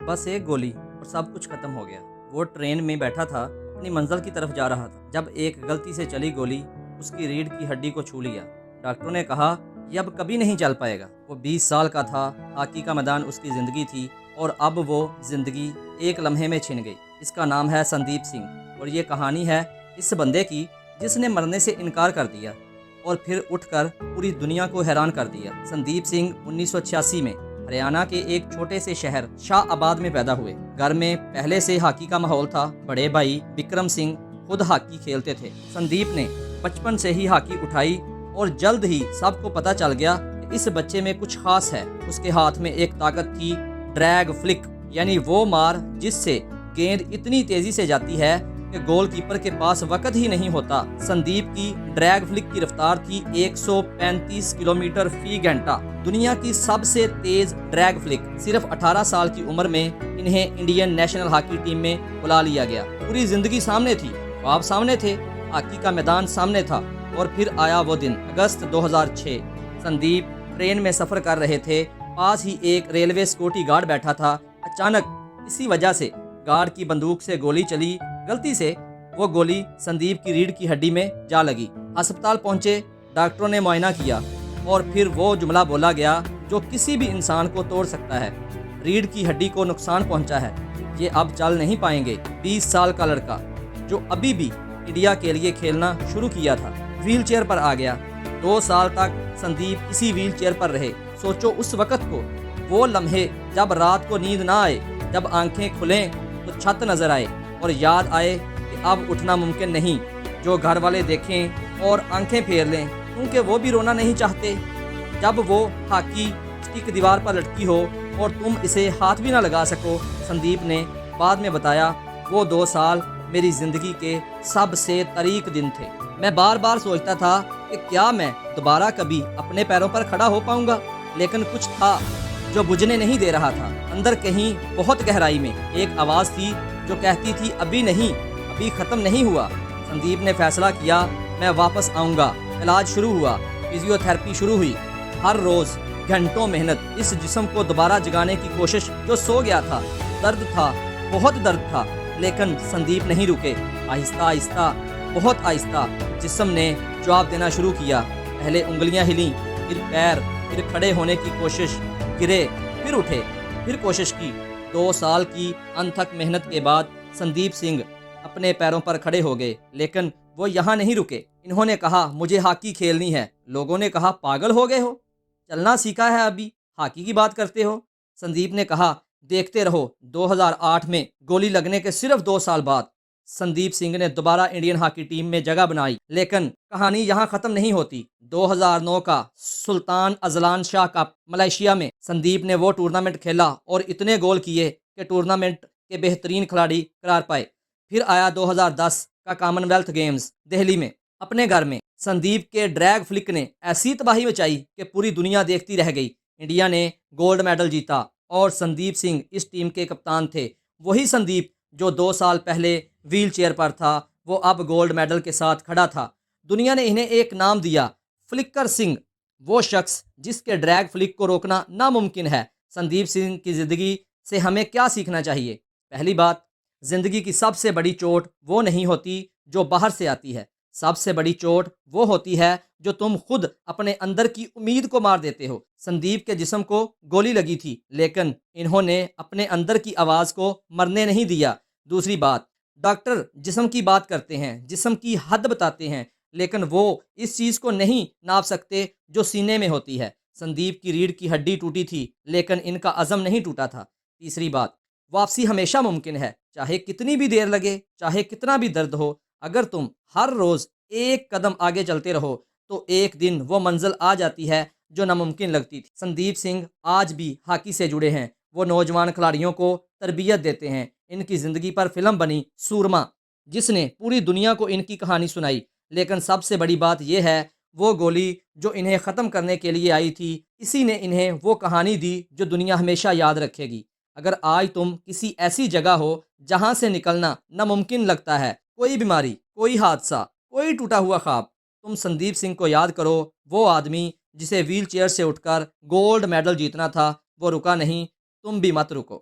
बस एक गोली और सब कुछ खत्म हो गया। वो ट्रेन में बैठा था, अपनी मंजिल की तरफ जा रहा था, जब एक गलती से चली गोली उसकी रीढ़ की हड्डी को छू लिया। डॉक्टरों ने कहा ये अब कभी नहीं चल पाएगा। वो 20 साल का था, हॉकी का मैदान उसकी ज़िंदगी थी और अब वो ज़िंदगी एक लम्हे में छिन गई। इसका नाम है संदीप सिंह और ये कहानी है इस बंदे की जिसने मरने से इनकार कर दिया और फिर उठकर पूरी दुनिया को हैरान कर दिया। संदीप सिंह 1986 में हरियाणा के एक छोटे से शहर शाहआबाद में पैदा हुए। घर में पहले से हॉकी का माहौल था। बड़े भाई विक्रम सिंह खुद हॉकी खेलते थे। संदीप ने बचपन से ही हॉकी उठाई और जल्द ही सबको पता चल गया कि इस बच्चे में कुछ खास है। उसके हाथ में एक ताकत थी, ड्रैग फ्लिक, यानी वो मार जिससे गेंद इतनी तेजी से जाती है कि गोलकीपर के पास वक्त ही नहीं होता। संदीप की ड्रैग फ्लिक की रफ्तार थी 135 किलोमीटर फी घंटा। दुनिया की सबसे तेज ड्रैग फ्लिक। सिर्फ 18 साल की उम्र में इन्हें इंडियन नेशनल हॉकी टीम में बुला लिया गया। पूरी जिंदगी सामने थी, ख्वाब सामने थे, हॉकी का मैदान सामने था। और फिर आया वो दिन, अगस्त 2006। संदीप ट्रेन में सफर कर रहे थे। पास ही एक रेलवे सिक्योरिटी गार्ड बैठा था। अचानक इसी वजह से गार्ड की बंदूक से गोली चली। गलती से वो गोली संदीप की रीढ़ की हड्डी में जा लगी। अस्पताल पहुंचे, डॉक्टरों ने मुआयना किया और फिर वो जुमला बोला गया जो किसी भी इंसान को तोड़ सकता है, रीढ़ की हड्डी को नुकसान पहुंचा है, ये अब चल नहीं पाएंगे। 20 साल का लड़का जो अभी भी इंडिया के लिए खेलना शुरू किया था, व्हील चेयर पर आ गया। 2 साल तक संदीप इसी व्हील चेयर पर रहे। सोचो उस वक़्त को, वो लम्हे जब रात को नींद ना आए, जब आंखें खुलें तो छत नजर आए और याद आए कि अब उठना मुमकिन नहीं। जो घर वाले देखें और आंखें फेर लें, क्योंकि वो भी रोना नहीं चाहते। जब वो हॉकी स्टिक दीवार पर लटकी हो और तुम इसे हाथ भी ना लगा सको। संदीप ने बाद में बताया, वो 2 साल मेरी ज़िंदगी के सबसे तारीक दिन थे। मैं बार बार सोचता था कि क्या मैं दोबारा कभी अपने पैरों पर खड़ा हो पाऊंगा, लेकिन कुछ था जो बुझने नहीं दे रहा था। अंदर कहीं बहुत गहराई में एक आवाज़ थी जो कहती थी अभी नहीं, अभी ख़त्म नहीं हुआ। संदीप ने फैसला किया, मैं वापस आऊँगा। इलाज शुरू हुआ, फिजियोथेरेपी शुरू हुई। हर रोज़ घंटों मेहनत, इस जिस्म को दोबारा जगाने की कोशिश जो सो गया था। दर्द था, बहुत दर्द था, लेकिन संदीप नहीं रुके। आहिस्ता आहिस्ता, बहुत आहिस्ता जिस्म ने जवाब देना शुरू किया। पहले उंगलियां हिलीं, फिर पैर, फिर खड़े होने की कोशिश, गिरे, फिर उठे, फिर कोशिश की। 2 साल की अनथक मेहनत के बाद संदीप सिंह अपने पैरों पर खड़े हो गए। लेकिन वो यहाँ नहीं रुके। इन्होंने कहा मुझे हॉकी खेलनी है। लोगों ने कहा पागल हो गए हो, चलना सीखा है अभी हॉकी की बात करते हो। संदीप ने कहा देखते रहो। 2008 में गोली लगने के सिर्फ 2 साल बाद संदीप सिंह ने दोबारा इंडियन हॉकी टीम में जगह बनाई। लेकिन कहानी यहाँ खत्म नहीं होती। 2009 का Sultan Azlan Shah cup Malaysia में संदीप ने वो टूर्नामेंट खेला और इतने गोल किए कि टूर्नामेंट के बेहतरीन खिलाड़ी करार पाए। फिर आया 2010 का कॉमनवेल्थ गेम्स दिल्ली में। अपने घर में संदीप के ड्रैग फ्लिक ने ऐसी तबाही मचाई कि पूरी दुनिया देखती रह गई। इंडिया ने गोल्ड मेडल जीता और संदीप सिंह इस टीम के कप्तान थे। वही संदीप जो 2 साल पहले व्हील चेयर पर था, वो अब गोल्ड मेडल के साथ खड़ा था। दुनिया ने इन्हें एक नाम दिया, फ्लिकर सिंह, वो शख्स जिसके ड्रैग फ्लिक को रोकना नामुमकिन है। संदीप सिंह की ज़िंदगी से हमें क्या सीखना चाहिए? पहली बात, ज़िंदगी की सबसे बड़ी चोट वो नहीं होती जो बाहर से आती है। सबसे बड़ी चोट वो होती है जो तुम खुद अपने अंदर की उम्मीद को मार देते हो। संदीप के जिस्म को गोली लगी थी, लेकिन इन्होंने अपने अंदर की आवाज़ को मरने नहीं दिया। दूसरी बात, डॉक्टर जिस्म की बात करते हैं, जिस्म की हद बताते हैं, लेकिन वो इस चीज़ को नहीं नाप सकते जो सीने में होती है। संदीप की रीढ़ की हड्डी टूटी थी, लेकिन इनका अज़म नहीं टूटा था। तीसरी बात, वापसी हमेशा मुमकिन है, चाहे कितनी भी देर लगे, चाहे कितना भी दर्द हो। अगर तुम हर रोज़ एक कदम आगे चलते रहो तो एक दिन वो मंजिल आ जाती है जो नामुमकिन लगती थी। संदीप सिंह आज भी हॉकी से जुड़े हैं। वो नौजवान खिलाड़ियों को तरबियत देते हैं। इनकी ज़िंदगी पर फिल्म बनी सूरमा, जिसने पूरी दुनिया को इनकी कहानी सुनाई। लेकिन सबसे बड़ी बात यह है, वो गोली जो इन्हें ख़त्म करने के लिए आई थी, इसी ने इन्हें वो कहानी दी जो दुनिया हमेशा याद रखेगी। अगर आज तुम किसी ऐसी जगह हो जहाँ से निकलना नामुमकिन लगता है, कोई बीमारी, कोई हादसा, कोई टूटा हुआ ख्वाब, तुम संदीप सिंह को याद करो। वो आदमी जिसे व्हील चेयर से उठकर गोल्ड मेडल जीतना था, वो रुका नहीं। तुम भी मत रुको।